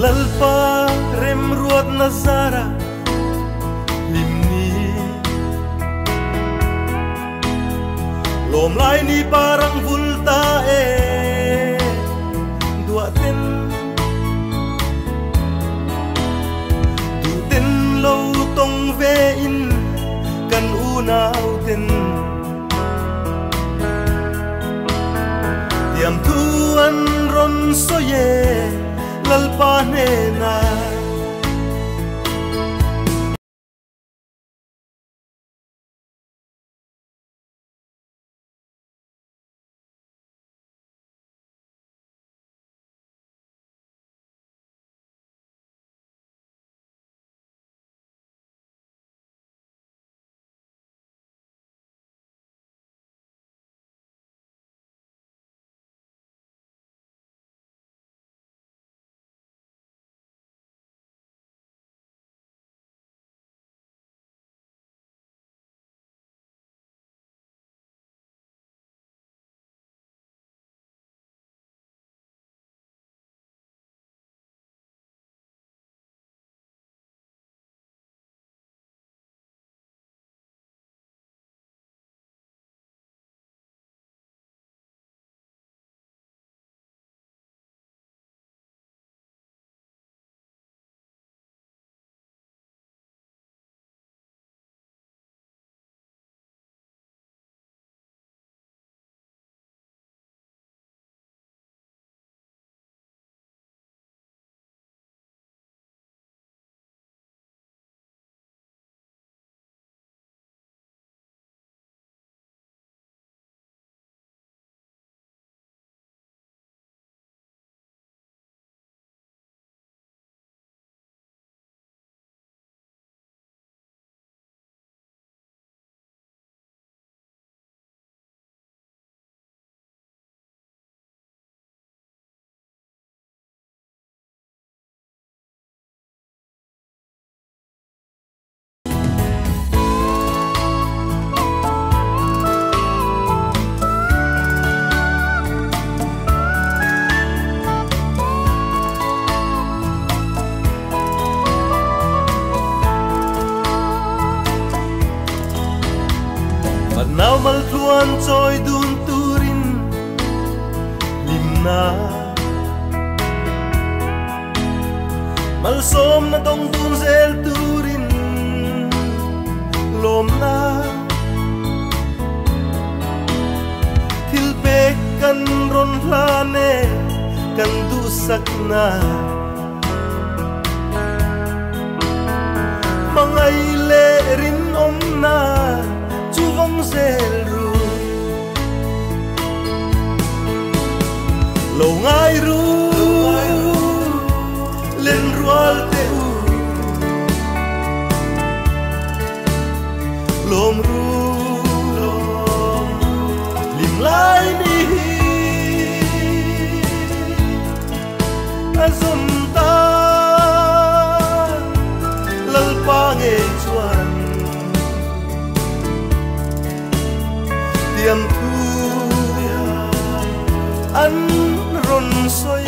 lalpa rem ruat nazara limni lom lai ni parang vulta dua ten du ten lo tong ve in kan unau ten tiam tuan ron soye lalpa nena nào mal tuan choi dun turin limna mal som na dong dun zel turin lom na thil pe kan ron hlane kan du sakna mangai le rin om na vong zel ru lo ngai ru len rual te u lom ru lim lai ni azum ta lalpa nge chuan tiam thu an ron soi